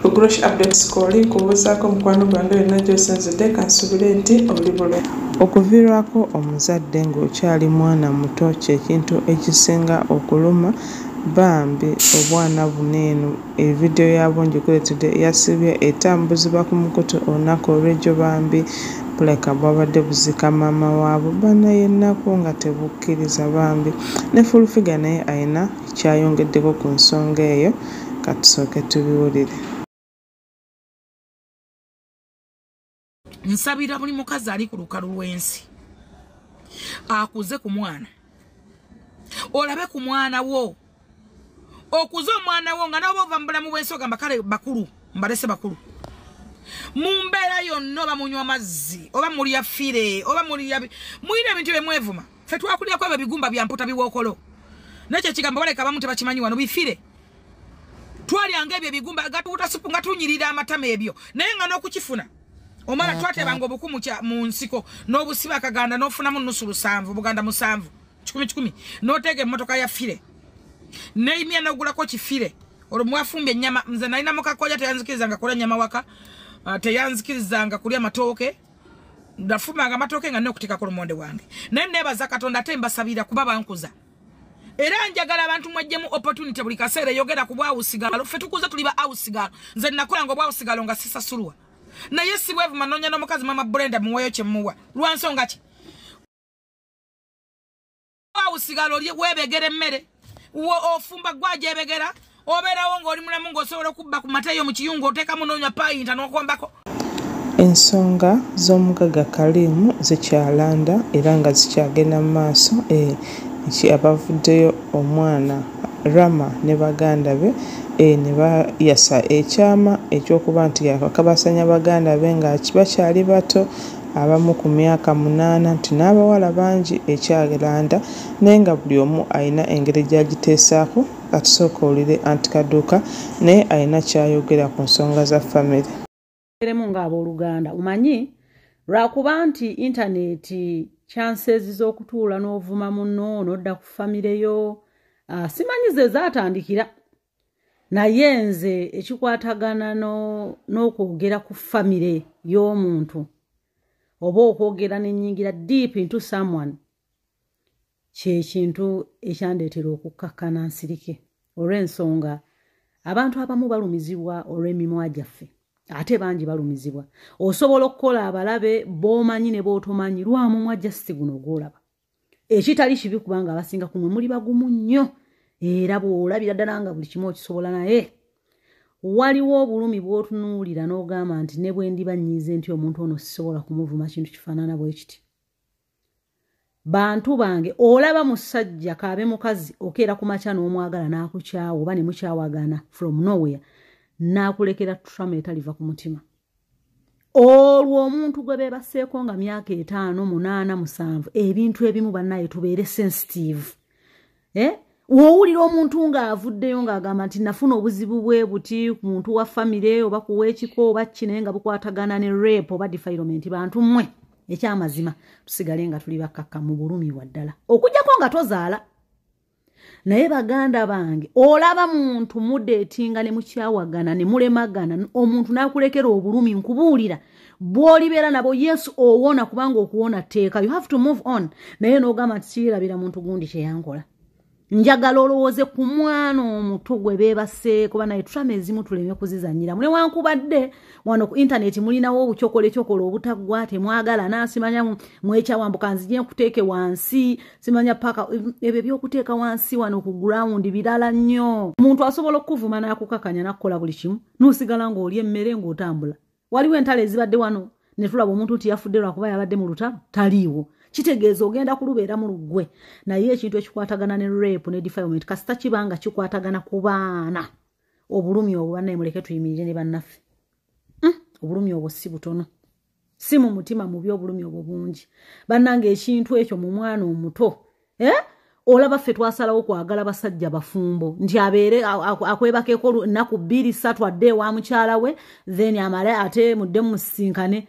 Bugurush updates calling kubuzaako mukwano gwange yonna gy'osenzedde kansubire nti oli bulungi. Okuviirwako omuzadde ng'okyali mwana muto ky'ekintu ekisinga okuluma bambi obwana buno eno evidiyo yaabwo ngikuletedde yasibye etambuzibwa ku mukutu olunaku olw'ejjo bambi buleka bwabadde buzika maama waabwe bana yennaku nga tebukkiriza bambi ne Fullfigure naye ayina kyayongeddeko ku nsonga eyo katusooke tubiwulire. Nsabira buli mukazi ali ku lukalu lw'ensi akuze ku mwana olabe ku mwana wo okuze omwana wo nga nabo ova mu bulamu bw'ensi ogamba kale bakulu mbalese bakulu mu mbeera yonna oba munywa amazzi oba mulya fire oba mulya muyina ebintu byemwevuma ffe twakulyako ebyo bigumba bya mputa biwookolo nekyo ekigambo baleka bamu tebakimanyi wano bifire twalyanga ebyo ebigumba gatuuta supu nga tunyirira amatama ebyo naye nga n'okukifuna omala twatebanga obukumu mu nsiko n'obusiba akaganda n'ofunamu nusu 7 buganda 7 10 n'oteega emmotoka ya fire n'emya n'ogulako kifire olwo mwafumbye ennyama nze nalina mukakoja teyanzikirizanga kulya nnyama waka teyanzikirizanga kulya matooke ndafumanga amatooke nga n'okuteekako lumonde wange naye neebaza Katonda ate mbasabira kuba bankuza era njagala abantu mwajjemu opportunity buli kaseera yogera ku bwawusigalo ffe tukuze tuli bawusigalo nze nakola nga bwawusigalo nga sisasulwa naye si bwevuma nonya n'omukazi mama Brenda muweyo kyemuwa lwansonga ki bwawusigalo webegera emmere ofumba gwaje ebegera obeerawo ng'oli mulamu ng'osobola okubba ku mateyo mu kiyungu oteekamu n'onywa payinta n'okwambako. Ensonga z'omugaga Kalimu zikyalanda era nga zikyagenda mu maaso abavuddeyo omwana Rama ne baganda be ne bayasa ekyama ekyokuba nti yakabasanya baganda be nga bakyali bato abamu ku myaka 8 nti n'abawala bangi ekyalanda naye nga buli omu ayina engeri gy'agiteesaako katusooka olire Anti Kaduuka naye ayina kyayogera ku nsonga za famire. Eremu ng'abooluganda omanyi lwakuba nti intaneti chances z'okutuula n'ovuma munno n'odda ku famire yo simanyi ze zaatandikira naye nze ekikwatagana n'okwogera ku famire y'omuntu oba okwogera n'ennyingira deep into someone kyekintu ekyandeetera okukkakkana nsirike olw'ensonga abantu abamu balumizibwa olw'emimwa gyaffe ate bangi balumizibwa osobola okukola abalabe b'omanyi ne b'otomanyi lwamumwa just guno gw'olaba ekitali kibi kubanga abasinga kumwe muli bagumu nnyo era bw'olabira ddala nga buli kimu okisobola naye waliwo obulumi bw'otunuulira n'ogamba nti ne bwe ndiba nnyize nti omuntu ono sisobola kumuvuma kintu kifaanana bwe kiti. Bantu bange olaba musajja kaabe mukazi okeera ku makya n'omwagala n'akukyawa oba ne mukyawagana from nowhere n'akulekera trauma etaliva ku mutima. Olwo omuntu gwe beebaseeko nga myaka 5, 8, 7 ebintu ebimu bannaye tubeere sensitive. Wowulira omuntu ng'avuddeyo ng'agamba nti nafuna obuzibu bwe buti ku muntu wa famire oba kuweekiko oba kinaye nga bukwatagana ne rape oba defilement bantu mmwe ekyamazima tusigale nga tuli bakkakka mu bulumi waddala okugjako nga tozaala. Naye baganda bange olaba muntu mudeetinga ne mukyawagana ne mulemagana omuntu n'akulekera obulumi nkubuulira bw'olibeera nabo yesu owona kubanga okuwona tteeka you have to move on naye n'ogamba nti siirabira muntu gundi kyeyankola. Njagala olowooze ku mwana omuto gwe beebase kuba naye trauma ezimu tuleme kuzizanyira mune wankubadde wano ku intaneti mulinawo obukyokole obutaggwa temwagala nasimanya mwekyawambuka nzije nkuteeke wansi simanya paka ebyo by'okuteeka wansi wano ku ground birala nnyo. Omuntu asobola okuvuma n'akukakanya n'akukola buli kimu n'osigala ng'oli emmere ng'otambula. Waliwo entalo ezibadde wano ne tulaba omuntu nti yafudde lwakuba yabadde mu lutalo taliiwo. Kitegeeza ogenda kulubeera mu luggwe naye ekintu ekikwatagana ne rape ne defilement kasita kibanga kikwatagana ku baana obulumi obwo bannaye muleke tuyimirire ne bannaffe. Obulumi obwo si butono si mu mutima mubi obulumi obwo bungi bannange ekintu ekyo mu mwana omuto olaba ffe twasalawo kwagala basajja bafumbo nti abeere akwebakeko ennaku 2-3 adde wa mukyala we then amale ate mudde musinkane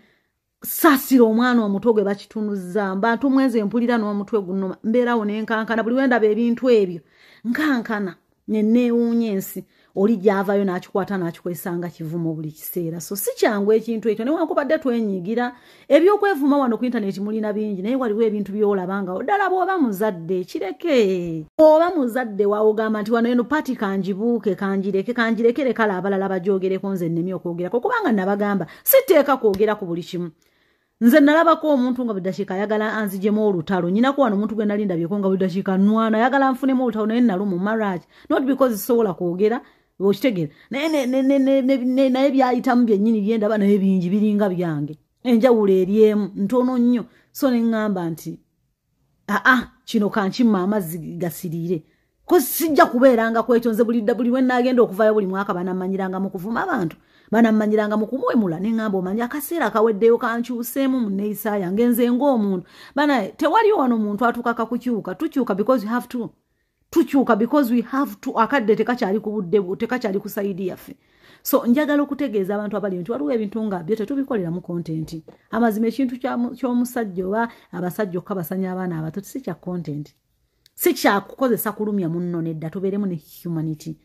sasira omwana omuto gwe bakitunuza bantu mwenze empulira n'omutwe guno mbeerawo n'enkankana buli wendaba ebintu ebyo nkankana neneewuunya ensi oli gyavayo n'akikwata n'akikwesanga kivumo buli kiseera. So si kyangu ekintu ekyo newankubadde twenyigira ebyokwevuma wano ku internet mulina bingi naye waliwo ebintu byolabanga ddala bw'oba muzadde kireke. Oba muzadde waogamba nti wano eno pati kanjibuuke kanjirekere kala abalala bajogereko nze nnemi okwogerako kubanga nabagamba siteeka kwogera ku buli kimu. Nze nalabako omuntu nga budashika ayagala anzijemu olutalo nyinako wano omuntu gwe nali ndabyeko nga budashika nwana ayagala nfunemu olutalo naye nalumu marriage not because sobola kwogera okitegera naye byayitamu byennyini byendaba naye bingi biringa byange enjawulo eryemu ntono nnyo so ne ŋŋamba nti kino kankimma amazzi gasiriire ko sijja kubeeranga kwekyo nze buli we nagenda okuvayo buli mwaka banamanyiranga mu kuvuma abantu banamanyiranga mu kumwemula ne ŋŋamba omanyi akaseera kaweddeyo kankyuseemu mu neeyisa yange nze ng'omuntu bana tewali wano muntu atukaka kukyuka tukyuka because we have to tukyuka because we have to akadde tekakyali ku budde tekakyali ku sayidi yaffe. So njagala okutegeeza abantu abali nti waliwo ebintu nga byo tetubikolera mu content. Amazima ekintu ky'omusajja oba abasajja okukabasanya abaana abato si kya content. Si kya kukozesa kulumya munno nedda tubeeremu ne humanity.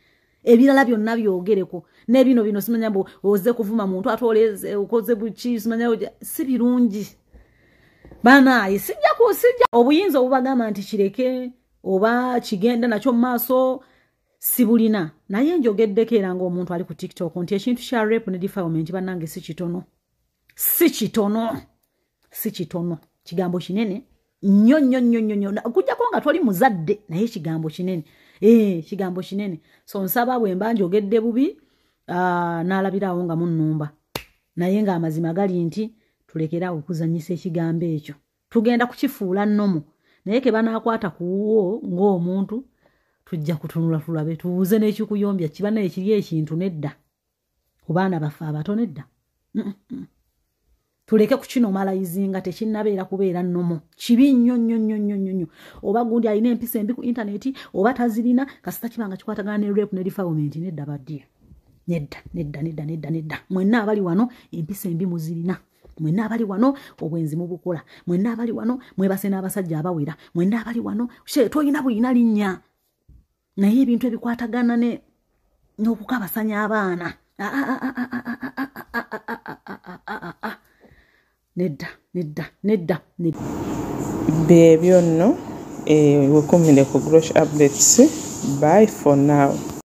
Ebirala byonna byogereko n'ebino simanya mbu oze kuvuma muntu atoleze ukoze buki simanya si birungi. Bana sijja obuyinza obubagamba nti kireke oba kigenda nakyo maaso sibulina naye njogeddeko era ng'omuntu ali ku TikTok nti ekintu kya rape ne defilement bannange si kitono kigambo kinene nnyo kujjako nga toli muzadde naye kigambo kinene kigambo kinene. So nsaba bwe mba njogedde bubi n'alabirawo nga munnumba naye ng'amazima gali nti tulekera okuzanyisa ekigambo ekyo tugenda kukifuula nnomo naye ke banaakwata kuwo ng'omuntu tujja kutunula tulabe tubuuze n'ekikuyombya kiba naye kiri ekintu nedda ku baana baffe abato nedda tuleke kukinomalayizinga tekinnabeera kubeera nnomo kibi nnyo oba gundi alina empisa embi ku intaneti oba tazirina kasita kibanga kikwatagana ne rape ne defilement nedda baddiya nedda mwenna abali wano empisa embi muzirina mwenna abali wano obwenzi mubukola mwenna abali wano mwebase n'abasajja abawera mwenna abali wano toyina bulina linnya naye ebintu ebikwatagana n'okukabasanya abaana nedda bye byonno wekumire ku Grosh Updates. Bye for now.